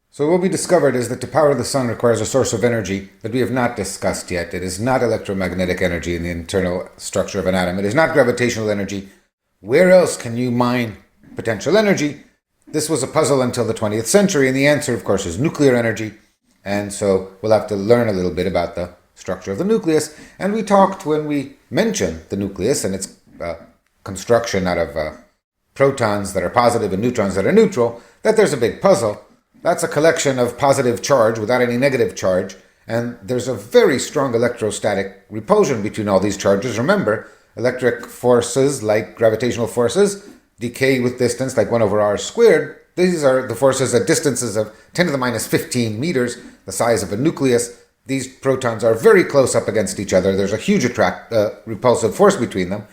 So what we discovered is that to power the sun requires a source of energy that we have not discussed yet. It is not electromagnetic energy in the internal structure of an atom. It is not gravitational energy. Where else can you mine potential energy? This was a puzzle until the 20th century, and the answer, of course, is nuclear energy. And so we'll have to learn a little bit about the structure of the nucleus. And we talked, when we mentioned the nucleus and its construction out of protons that are positive and neutrons that are neutral, that there's a big puzzle. That's a collection of positive charge without any negative charge, and there's a very strong electrostatic repulsion between all these charges. Remember, electric forces, like gravitational forces, decay with distance, like 1 over r squared. These are the forces at distances of 10 to the minus 15 meters, the size of a nucleus. These protons are very close up against each other. There's a huge repulsive force between them.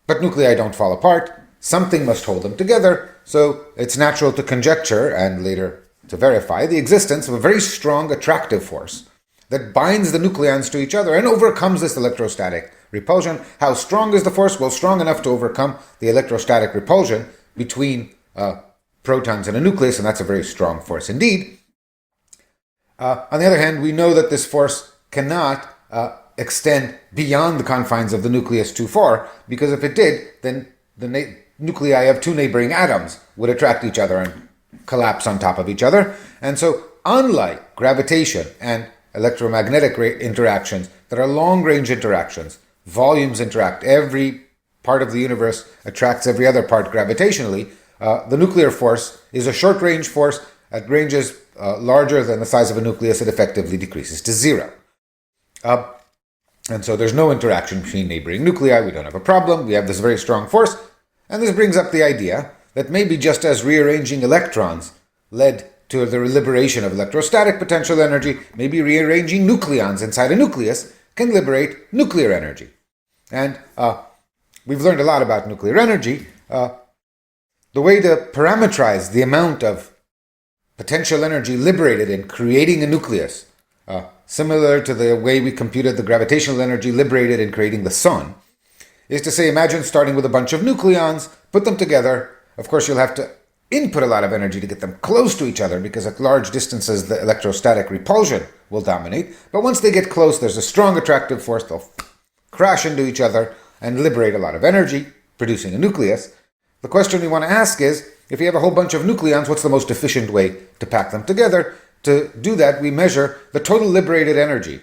But nuclei don't fall apart. Something must hold them together, so it's natural to conjecture, and later to verify, the existence of a very strong attractive force that binds the nucleons to each other and overcomes this electrostatic repulsion. How strong is the force? Well, strong enough to overcome the electrostatic repulsion between protons in a nucleus, and that's a very strong force indeed. On the other hand, we know that this force cannot extend beyond the confines of the nucleus too far, because if it did, then the nuclei of two neighboring atoms would attract each other and collapse on top of each other. And so, unlike gravitation and electromagnetic interactions that are long-range interactions, volumes interact, every part of the universe attracts every other part gravitationally, the nuclear force is a short-range force. At ranges larger than the size of a nucleus, it effectively decreases to zero. And so there's no interaction between neighboring nuclei. We don't have a problem. We have this very strong force. And this brings up the idea that maybe just as rearranging electrons led to the liberation of electrostatic potential energy, maybe rearranging nucleons inside a nucleus can liberate nuclear energy. And we've learned a lot about nuclear energy. The way to parameterize the amount of potential energy liberated in creating a nucleus, similar to the way we computed the gravitational energy liberated in creating the sun, is to say, imagine starting with a bunch of nucleons, put them together. Of course, you'll have to input a lot of energy to get them close to each other, because at large distances the electrostatic repulsion will dominate. But once they get close, there's a strong attractive force. They'll crash into each other and liberate a lot of energy, producing a nucleus. The question we want to ask is, if you have a whole bunch of nucleons, what's the most efficient way to pack them together? To do that, we measure the total liberated energy.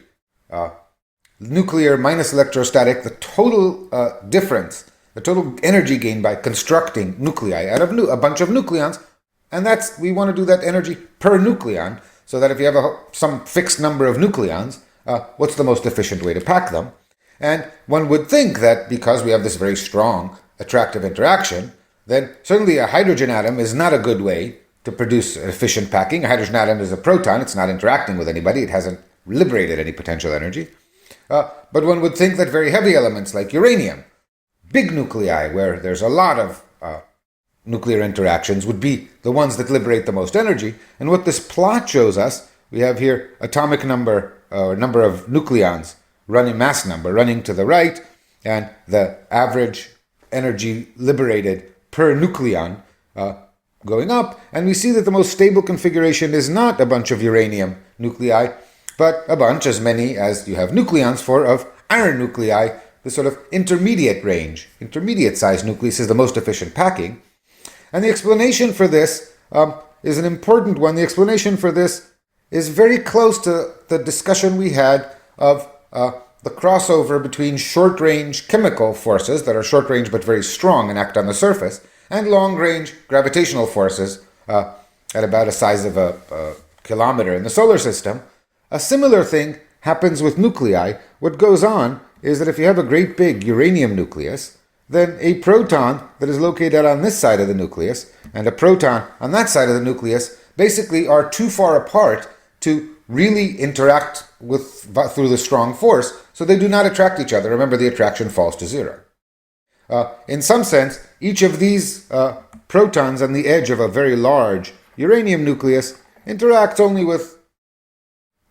Nuclear minus electrostatic, the total difference, the total energy gained by constructing nuclei out of a bunch of nucleons. And we want to do that energy per nucleon, so that if you have some fixed number of nucleons, what's the most efficient way to pack them? And one would think that because we have this very strong attractive interaction, then certainly a hydrogen atom is not a good way to produce efficient packing. A hydrogen atom is a proton. It's not interacting with anybody. It hasn't liberated any potential energy. But one would think that very heavy elements like uranium, big nuclei where there's a lot of nuclear interactions, would be the ones that liberate the most energy. And what this plot shows us, we have here atomic number, or number of nucleons, mass number running to the right, and the average energy liberated per nucleon going up. And we see that the most stable configuration is not a bunch of uranium nuclei, but a bunch, as many as you have nucleons for, of iron nuclei. The sort of intermediate range, intermediate size nucleus is the most efficient packing. And the explanation for this is an important one. The explanation for this is very close to the discussion we had of the crossover between short-range chemical forces that are short-range but very strong and act on the surface, and long-range gravitational forces at about a size of a kilometer in the solar system. A similar thing happens with nuclei. What goes on is that if you have a great big uranium nucleus, then a proton that is located on this side of the nucleus and a proton on that side of the nucleus basically are too far apart to really interact through the strong force, so they do not attract each other. Remember, the attraction falls to zero. In some sense, each of these protons on the edge of a very large uranium nucleus interacts only with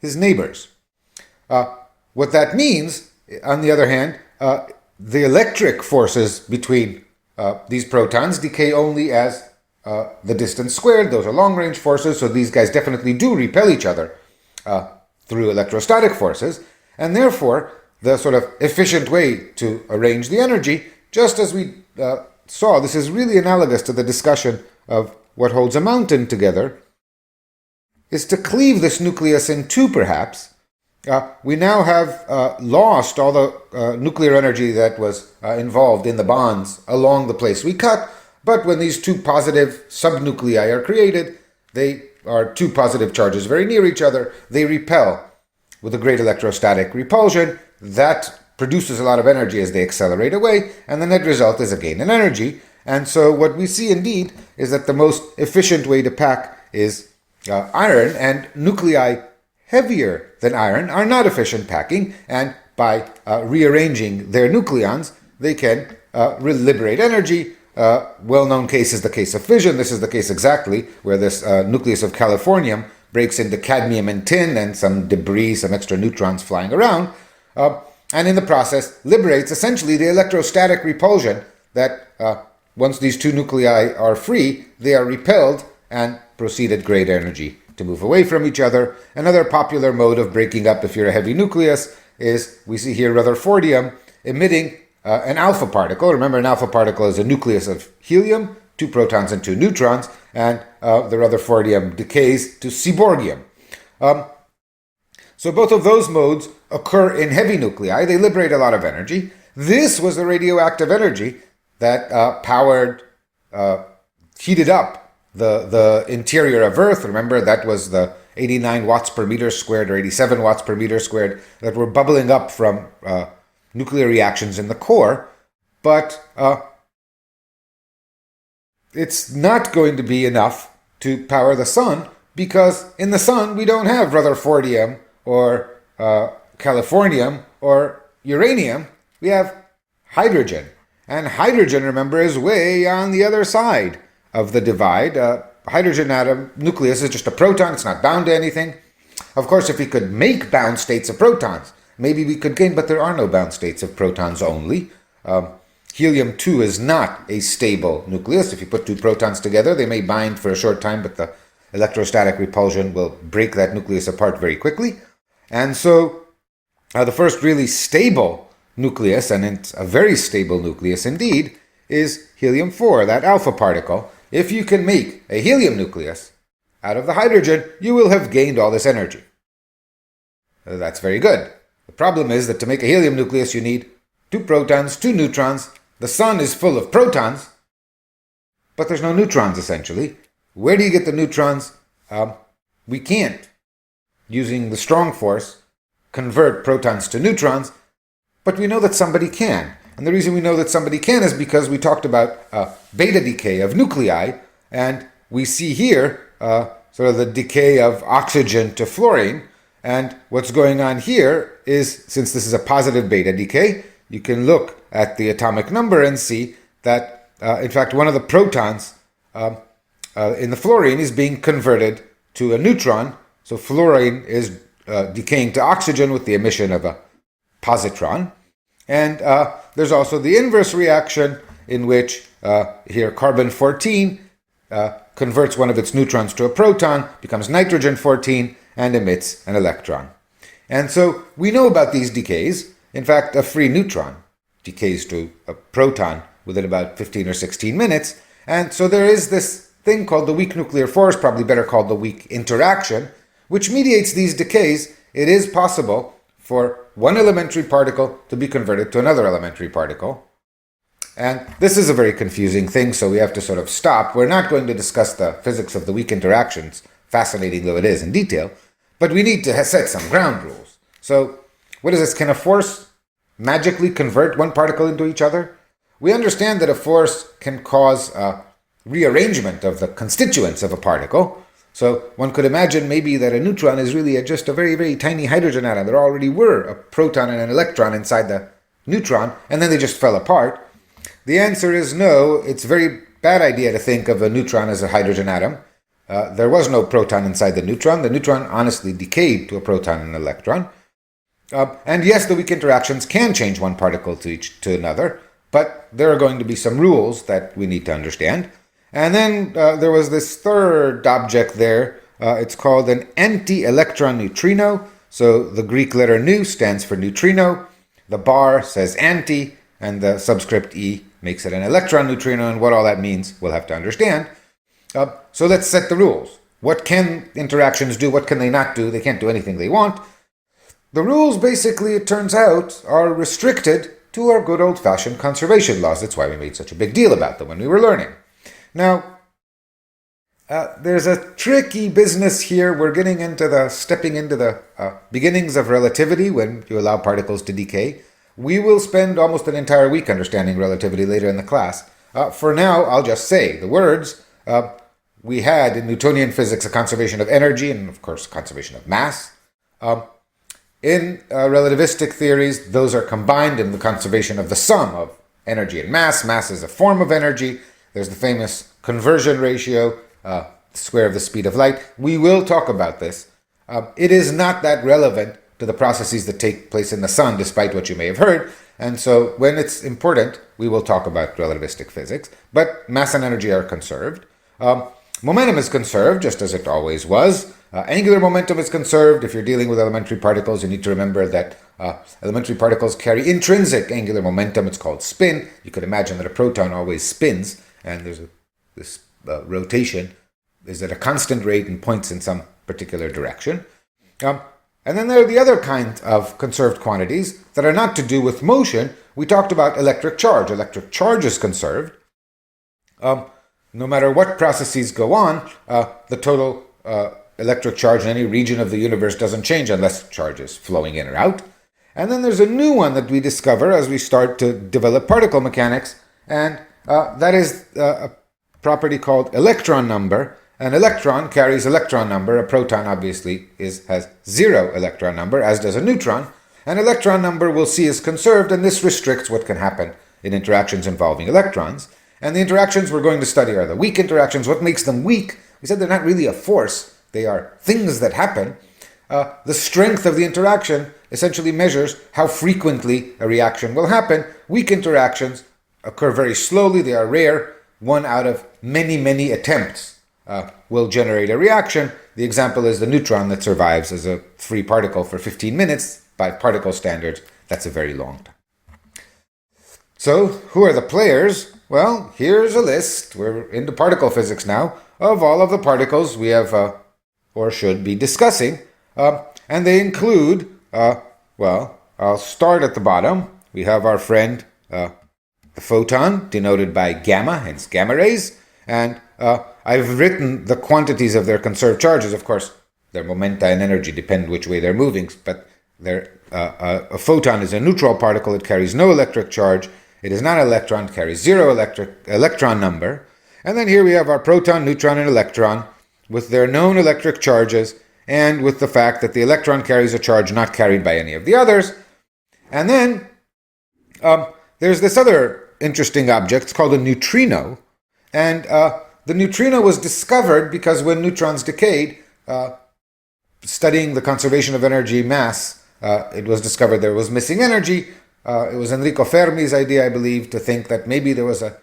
his neighbors. What that means, on the other hand, the electric forces between these protons decay only as the distance squared. Those are long-range forces, so these guys definitely do repel each other through electrostatic forces, and therefore the sort of efficient way to arrange the energy, just as we saw, this is really analogous to the discussion of what holds a mountain together, is to cleave this nucleus in two, perhaps. We now have lost all the nuclear energy that was involved in the bonds along the place we cut, but when these two positive subnuclei are created, they are two positive charges very near each other, they repel with a great electrostatic repulsion. That produces a lot of energy as they accelerate away, and the net result is a gain in energy. And so what we see indeed is that the most efficient way to pack is iron, and nuclei heavier than iron are not efficient packing, and by rearranging their nucleons, they can liberate energy. Well-known case is the case of fission. This is the case exactly where this nucleus of californium breaks into cadmium and tin and some debris, some extra neutrons flying around, and in the process liberates essentially the electrostatic repulsion that once these two nuclei are free, they are repelled and proceed at great energy to move away from each other. Another popular mode of breaking up if you're a heavy nucleus is, we see here Rutherfordium emitting an alpha particle. Remember, an alpha particle is a nucleus of helium, 2 protons and 2 neutrons, and the Rutherfordium decays to seaborgium. So both of those modes occur in heavy nuclei. They liberate a lot of energy. This was the radioactive energy that heated up the interior of Earth. Remember, that was the 89 watts per meter squared or 87 watts per meter squared that were bubbling up from nuclear reactions in the core. But it's not going to be enough to power the sun, because in the sun we don't have Rutherfordium or californium or uranium. We have hydrogen. And hydrogen, remember, is way on the other side of the divide. Hydrogen atom nucleus is just a proton. It's not bound to anything. Of course, if we could make bound states of protons, maybe we could gain, but there are no bound states of protons only. Helium-2 is not a stable nucleus. If you put 2 protons together, they may bind for a short time, but the electrostatic repulsion will break that nucleus apart very quickly. And so the first really stable nucleus, and it's a very stable nucleus indeed, is helium-4, that alpha particle. If you can make a helium nucleus out of the hydrogen, you will have gained all this energy. That's very good. The problem is that to make a helium nucleus, you need 2 protons, 2 neutrons. The sun is full of protons, but there's no neutrons, essentially. Where do you get the neutrons? We can't, using the strong force, convert protons to neutrons, but we know that somebody can. And the reason we know that somebody can is because we talked about beta decay of nuclei, and we see here sort of the decay of oxygen to fluorine. And what's going on here is, since this is a positive beta decay, you can look at the atomic number and see that, in fact, one of the protons in the fluorine is being converted to a neutron. So fluorine is decaying to oxygen with the emission of a positron. And there's also the inverse reaction in which here carbon-14 converts one of its neutrons to a proton, becomes nitrogen-14, and emits an electron. And so we know about these decays. In fact, a free neutron decays to a proton within about 15 or 16 minutes. And so there is this thing called the weak nuclear force, probably better called the weak interaction, which mediates these decays. It is possible for one elementary particle to be converted to another elementary particle. And this is a very confusing thing, so we have to sort of stop. We're not going to discuss the physics of the weak interactions, fascinating though it is, in detail, but we need to set some ground rules. So what is this? Can a force magically convert one particle into each other? We understand that a force can cause a rearrangement of the constituents of a particle. So one could imagine maybe that a neutron is really just a very, very tiny hydrogen atom. There already were a proton and an electron inside the neutron, and then they just fell apart. The answer is no. It's a very bad idea to think of a neutron as a hydrogen atom. There was no proton inside the neutron. The neutron honestly decayed to a proton and an electron. And yes, the weak interactions can change one particle to another, but there are going to be some rules that we need to understand. And then there was this third object there. It's called an anti-electron neutrino. So the Greek letter nu stands for neutrino. The bar says anti, and the subscript E makes it an electron neutrino. And what all that means, we'll have to understand. So let's set the rules. What can interactions do? What can they not do? They can't do anything they want. The rules, basically, it turns out, are restricted to our good old-fashioned conservation laws. That's why we made such a big deal about them when we were learning. Now, there's a tricky business here. We're stepping into the beginnings of relativity when you allow particles to decay. We will spend almost an entire week understanding relativity later in the class. For now, I'll just say the words. We had in Newtonian physics a conservation of energy and, of course, conservation of mass. In relativistic theories, those are combined in the conservation of the sum of energy and mass. Mass is a form of energy. There's the famous conversion ratio, square of the speed of light. We will talk about this. It is not that relevant to the processes that take place in the sun, despite what you may have heard. And so when it's important, we will talk about relativistic physics. But mass and energy are conserved. Momentum is conserved, just as it always was. Angular momentum is conserved. If you're dealing with elementary particles, you need to remember that elementary particles carry intrinsic angular momentum. It's called spin. You could imagine that a proton always spins, and there's this rotation is at a constant rate and points in some particular direction. And then there are the other kind of conserved quantities that are not to do with motion. We talked about electric charge. Electric charge is conserved. No matter what processes go on, the total electric charge in any region of the universe doesn't change unless charge is flowing in or out. And then there's a new one that we discover as we start to develop particle mechanics, and that is a property called electron number. An electron carries electron number. A proton obviously has zero electron number, as does a neutron. An electron number we'll see is conserved, and this restricts what can happen in interactions involving electrons. And the interactions we're going to study are the weak interactions. What makes them weak? We said they're not really a force. They are things that happen. The strength of the interaction essentially measures how frequently a reaction will happen. Weak interactions occur very slowly. They are rare. One out of many, many attempts will generate a reaction. The example is the neutron that survives as a free particle for 15 minutes. By particle standards, that's a very long time. So, who are the players? Well, here's a list. We're into particle physics now of all of the particles we have or should be discussing. And they include, I'll start at the bottom. We have our friend, the photon, denoted by gamma, hence gamma rays. And I've written the quantities of their conserved charges. Of course, their momenta and energy depend which way they're moving, but a photon is a neutral particle. It carries no electric charge. It is not an electron, carries zero electron number. And then here we have our proton, neutron, and electron with their known electric charges and with the fact that the electron carries a charge not carried by any of the others. And then there's this other interesting object. It's called a neutrino. And the neutrino was discovered because when neutrons decayed, studying the conservation of energy mass, it was discovered there was missing energy. It was Enrico Fermi's idea, I believe, to think that maybe there was a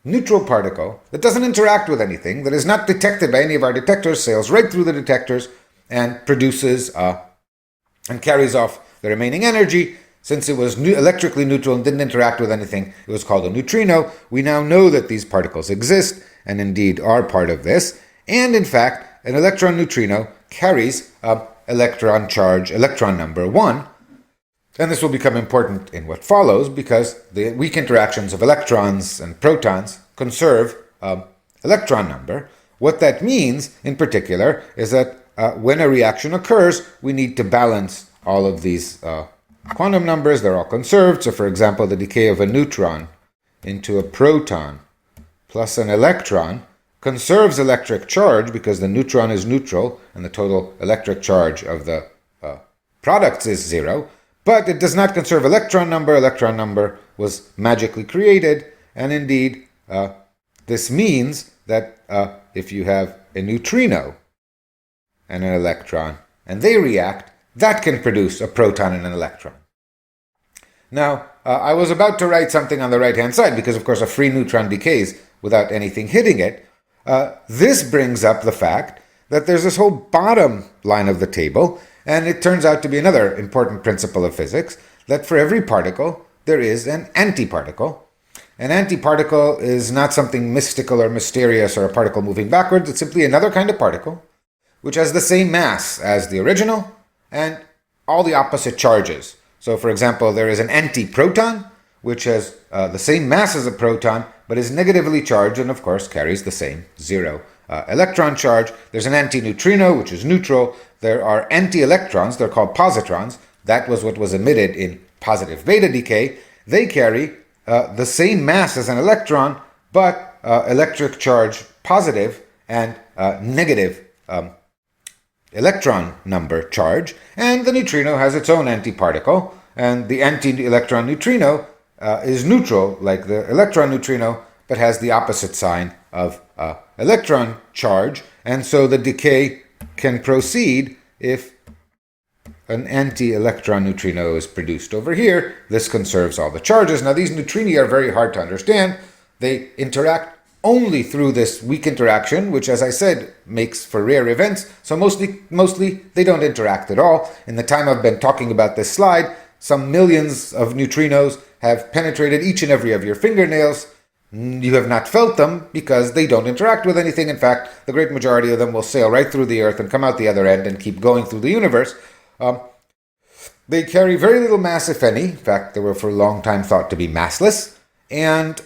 neutral particle that doesn't interact with anything, that is not detected by any of our detectors, sails right through the detectors, and produces and carries off the remaining energy. Since it was electrically neutral and didn't interact with anything, it was called a neutrino. We now know that these particles exist and indeed are part of this. And in fact, an electron neutrino carries electron charge, electron number 1. And this will become important in what follows because the weak interactions of electrons and protons conserve electron number. What that means, in particular, is that when a reaction occurs, we need to balance all of these quantum numbers. They're all conserved. So, for example, the decay of a neutron into a proton plus an electron conserves electric charge because the neutron is neutral and the total electric charge of the products is zero. But it does not conserve electron number. Electron number was magically created. And indeed, this means that if you have a neutrino and an electron, and they react, that can produce a proton and an electron. Now, I was about to write something on the right-hand side because, of course, a free neutron decays without anything hitting it. This brings up the fact that there's this whole bottom line of the table, and it turns out to be another important principle of physics, that for every particle there is an antiparticle. An antiparticle is not something mystical or mysterious or a particle moving backwards. It's simply another kind of particle which has the same mass as the original and all the opposite charges. So, for example, there is an antiproton, which has the same mass as a proton, but is negatively charged and, of course, carries the same zero electron charge. There's an antineutrino, which is neutral. There are anti-electrons. They're called positrons. That was what was emitted in positive beta decay. They carry the same mass as an electron, but electric charge positive and negative electron number charge. And the neutrino has its own antiparticle, and the anti-electron neutrino is neutral, like the electron neutrino, but has the opposite sign of electron charge, and so the decay can proceed if an anti-electron neutrino is produced over here. This conserves all the charges. Now, these neutrini are very hard to understand. They interact only through this weak interaction, which, as I said, makes for rare events. So mostly they don't interact at all. In the time I've been talking about this slide, some millions of neutrinos have penetrated each and every of your fingernails. You have not felt them because they don't interact with anything. In fact, the great majority of them will sail right through the Earth and come out the other end and keep going through the universe. They carry very little mass, if any. In fact, they were for a long time thought to be massless. And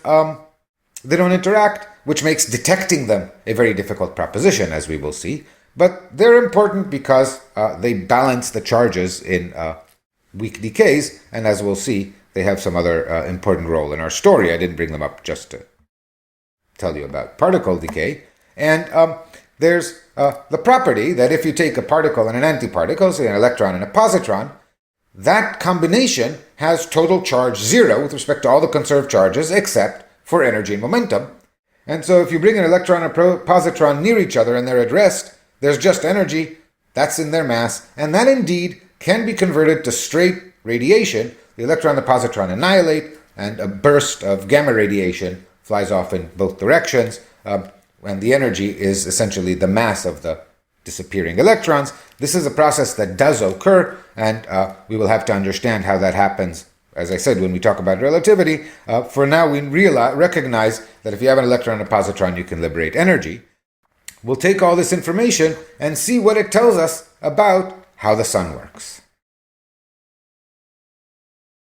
they don't interact, which makes detecting them a very difficult proposition, as we will see. But they're important because they balance the charges in weak decays, and as we'll see, they have some other important role in our story. I didn't bring them up just to tell you about particle decay. And there's the property that if you take a particle and an antiparticle, say an electron and a positron, that combination has total charge 0 with respect to all the conserved charges except for energy and momentum. And so if you bring an electron and a positron near each other and they're at rest, there's just energy, that's in their mass, and that indeed can be converted to straight radiation. The electron and the positron annihilate, and a burst of gamma radiation flies off in both directions, and the energy is essentially the mass of the disappearing electrons. This is a process that does occur, and we will have to understand how that happens, as I said, when we talk about relativity. For now, we recognize that if you have an electron and a positron, you can liberate energy. We'll take all this information and see what it tells us about how the sun works.